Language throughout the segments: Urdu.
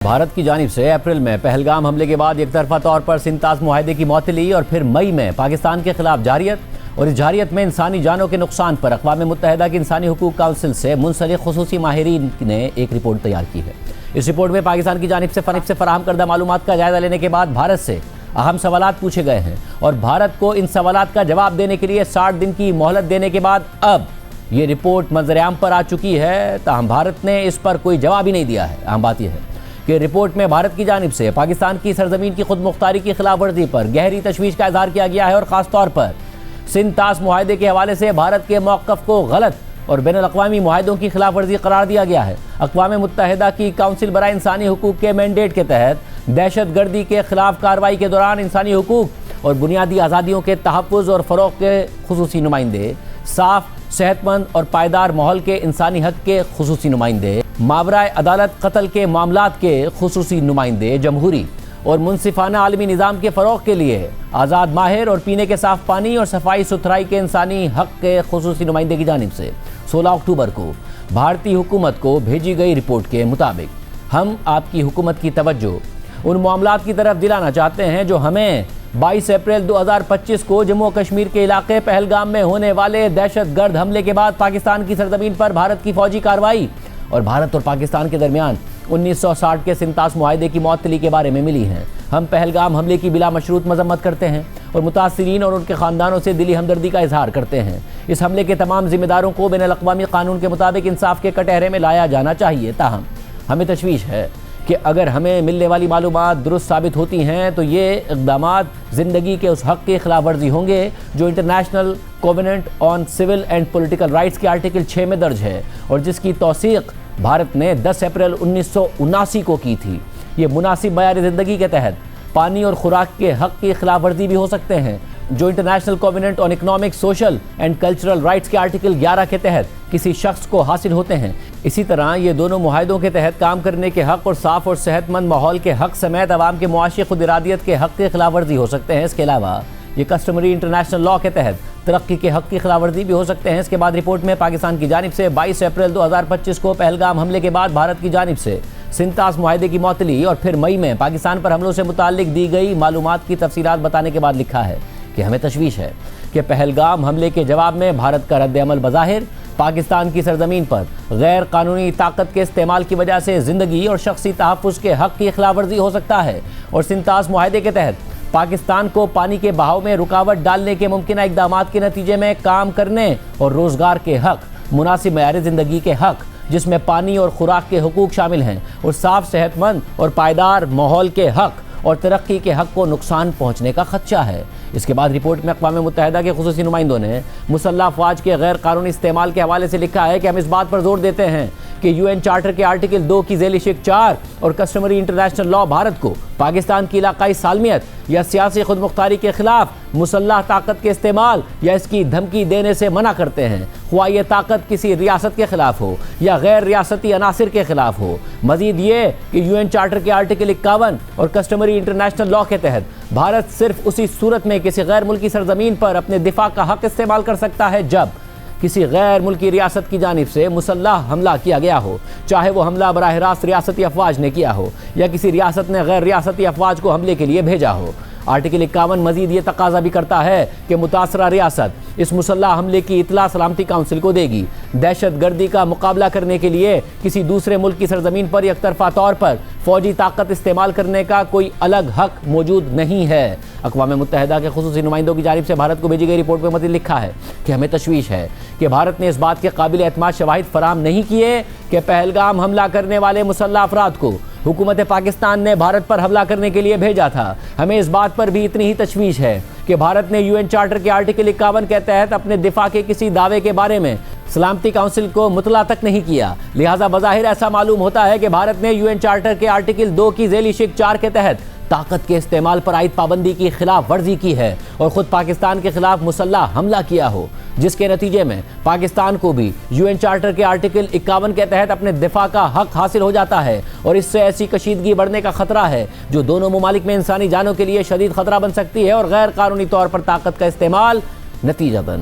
بھارت کی جانب سے اپریل میں پہلگام حملے کے بعد یک طرفہ طور پر سنتاس معاہدے کی معطلی اور پھر مئی میں پاکستان کے خلاف جارحیت اور اس جارحیت میں انسانی جانوں کے نقصان پر اقوام متحدہ کی انسانی حقوق کونسل سے منسلک خصوصی ماہرین نے ایک رپورٹ تیار کی ہے۔ اس رپورٹ میں پاکستان کی جانب سے فراہم کردہ معلومات کا جائزہ لینے کے بعد بھارت سے اہم سوالات پوچھے گئے ہیں اور بھارت کو ان سوالات کا جواب دینے کے لیے 60 دن کی مہلت دینے کے بعد اب یہ رپورٹ منظر عام پر آ چکی ہے، تاہم بھارت نے اس پر کوئی جواب ہی نہیں دیا ہے۔ اہم بات یہ ہے کہ رپورٹ میں بھارت کی جانب سے پاکستان کی سرزمین کی خود مختاری کی خلاف ورزی پر گہری تشویش کا اظہار کیا گیا ہے اور خاص طور پر سنتاس معاہدے کے حوالے سے بھارت کے موقف کو غلط اور بین الاقوامی معاہدوں کی خلاف ورزی قرار دیا گیا ہے۔ اقوام متحدہ کی کونسل برائے انسانی حقوق کے مینڈیٹ کے تحت دہشت گردی کے خلاف کارروائی کے دوران انسانی حقوق اور بنیادی آزادیوں کے تحفظ اور فروغ کے خصوصی نمائندے، صاف، صحت مند اور پائیدار ماحول کے انسانی حق کے خصوصی نمائندے، ماورائے عدالت قتل کے معاملات کے خصوصی نمائندے، جمہوری اور منصفانہ عالمی نظام کے فروغ کے لیے آزاد ماہر اور پینے کے صاف پانی اور صفائی ستھرائی کے انسانی حق کے خصوصی نمائندے کی جانب سے 16 اکتوبر کو بھارتی حکومت کو بھیجی گئی رپورٹ کے مطابق ہم آپ کی حکومت کی توجہ ان معاملات کی طرف دلانا چاہتے ہیں جو ہمیں 22 اپریل 2025 کو جموں و کشمیر کے علاقے پہلگام میں ہونے والے دہشت گرد حملے کے بعد پاکستان کی سرزمین پر بھارت کی فوجی کارروائی اور بھارت اور پاکستان کے درمیان 1960 کے سنتاس معاہدے کی معطلی کے بارے میں ملی ہیں۔ ہم پہلگام حملے کی بلا مشروط مذمت کرتے ہیں اور متاثرین اور ان کے خاندانوں سے دلی ہمدردی کا اظہار کرتے ہیں۔ اس حملے کے تمام ذمہ داروں کو بین الاقوامی قانون کے مطابق انصاف کے کٹہرے میں لایا جانا چاہیے، تاہم ہمیں تشویش ہے کہ اگر ہمیں ملنے والی معلومات درست ثابت ہوتی ہیں تو یہ اقدامات زندگی کے اس حق کی خلاف ورزی ہوں گے جو international covenant on civil and political rights کے آرٹیکل 6 میں درج ہے اور جس کی توثیق بھارت نے 10 اپریل 1979 کو کی تھی۔ یہ مناسب معیار زندگی کے تحت پانی اور خوراک کے حق کی خلاف ورزی بھی ہو سکتے ہیں جو international covenant on economic, social and cultural rights کے آرٹیکل 11 کے تحت کسی شخص کو حاصل ہوتے ہیں۔ اسی طرح یہ دونوں معاہدوں کے تحت کام کرنے کے حق اور صاف اور صحت مند ماحول کے حق سمیت عوام کے معاشی خود ارادیت کے حق کی خلاف ورزی ہو سکتے ہیں۔ اس کے علاوہ یہ کسٹمری انٹرنیشنل لاء کے تحت ترقی کے حق کی خلاف ورزی بھی ہو سکتے ہیں۔ اس کے بعد رپورٹ میں پاکستان کی جانب سے 22 اپریل 2025 کو پہلگام حملے کے بعد بھارت کی جانب سے سنتاس معاہدے کی معطلی اور پھر مئی میں پاکستان پر حملوں سے متعلق دی گئی معلومات کی تفصیلات بتانے کے بعد لکھا ہے کہ ہمیں تشویش ہے کہ پہلگام حملے کے جواب میں بھارت کا رد عمل بظاہر پاکستان کی سرزمین پر غیر قانونی طاقت کے استعمال کی وجہ سے زندگی اور شخصی تحفظ کے حق کی خلاف ورزی ہو سکتا ہے اور سنتاس معاہدے کے تحت پاکستان کو پانی کے بہاؤ میں رکاوٹ ڈالنے کے ممکنہ اقدامات کے نتیجے میں کام کرنے اور روزگار کے حق، مناسب معیار زندگی کے حق جس میں پانی اور خوراک کے حقوق شامل ہیں اور صاف، صحت مند اور پائیدار ماحول کے حق اور ترقی کے حق کو نقصان پہنچنے کا خدشہ ہے۔ اس کے بعد رپورٹ میں اقوام متحدہ کے خصوصی نمائندوں نے مسلح افواج کے غیر قانونی استعمال کے حوالے سے لکھا ہے کہ ہم اس بات پر زور دیتے ہیں کہ UN چارٹر کے آرٹیکل 2 کی ذیلی شق 4 اور کسٹمری انٹرنیشنل لاء بھارت کو پاکستان کی علاقائی سالمیت یا سیاسی خود مختاری کے خلاف مسلح طاقت کے استعمال یا اس کی دھمکی دینے سے منع کرتے ہیں، خواہ یہ طاقت کسی ریاست کے خلاف ہو یا غیر ریاستی عناصر کے خلاف ہو۔ مزید یہ کہ UN چارٹر کے آرٹیکل 51 اور کسٹمری انٹرنیشنل لاء کے تحت بھارت صرف اسی صورت میں کسی غیر ملکی سرزمین پر اپنے دفاع کا حق استعمال کر سکتا ہے جب کسی غیر ملکی ریاست کی جانب سے مسلح حملہ کیا گیا ہو، چاہے وہ حملہ براہ راست ریاستی افواج نے کیا ہو یا کسی ریاست نے غیر ریاستی افواج کو حملے کے لیے بھیجا ہو۔ آرٹیکل 51 مزید یہ تقاضا بھی کرتا ہے کہ متاثرہ ریاست اس مسلح حملے کی اطلاع سلامتی کونسل کو دے گی۔ دہشت گردی کا مقابلہ کرنے کے لیے کسی دوسرے ملک کی سرزمین پر یک طرفہ طور پر فوجی طاقت استعمال کرنے کا کوئی الگ حق موجود نہیں ہے۔ اقوام متحدہ کے خصوصی نمائندوں کی جانب سے بھارت کو بھیجی گئی رپورٹ میں مزید لکھا ہے کہ ہمیں تشویش ہے کہ بھارت نے اس بات کے قابل اعتماد شواہد فراہم نہیں کیے کہ پہلگام حملہ کرنے والے مسلح افراد کو حکومت پاکستان نے بھارت پر حملہ کرنے کے لیے بھیجا تھا۔ ہمیں اس بات پر بھی اتنی ہی تشویش ہے کہ بھارت نے UN چارٹر کے آرٹیکل 51 کے تحت اپنے دفاع کے کسی دعوے کے بارے میں سلامتی کونسل کو مطلع تک نہیں کیا، لہٰذا بظاہر ایسا معلوم ہوتا ہے کہ بھارت نے UN چارٹر کے آرٹیکل 2 کی ذیلی شق 4 کے تحت طاقت کے استعمال پر عائد پابندی کی خلاف ورزی کی ہے اور خود پاکستان کے خلاف مسلح حملہ کیا ہو، جس کے نتیجے میں پاکستان کو بھی UN چارٹر کے آرٹیکل 51 کے تحت اپنے دفاع کا حق حاصل ہو جاتا ہے اور اس سے ایسی کشیدگی بڑھنے کا خطرہ ہے جو دونوں ممالک میں انسانی جانوں کے لیے شدید خطرہ بن سکتی ہے اور غیر قانونی طور پر طاقت کا استعمال نتیجتاً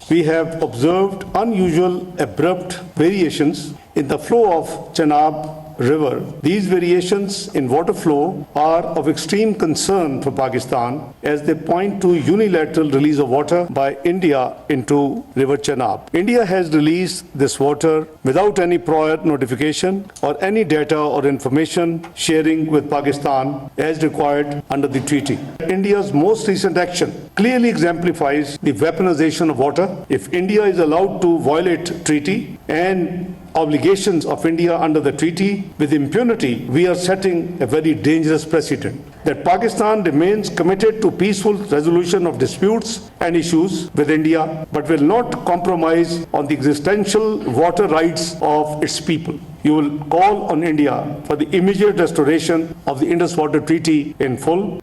We have observed unusual abrupt variations in the flow of Chenab River. These variations in water flow are of extreme concern for Pakistan as they point to unilateral release of water by India into River Chenab. India has released this water without any prior notification or any data or information sharing with Pakistan as required under the treaty. India's most recent action clearly exemplifies the weaponization of water. If India is allowed to violate treaty and obligations of India under the treaty with impunity, we are setting a very dangerous precedent. That Pakistan remains committed to to peaceful resolution of disputes and issues with India, but will not compromise on the existential water rights of its people. You will call on India for the immediate restoration of the Indus Water Treaty in full.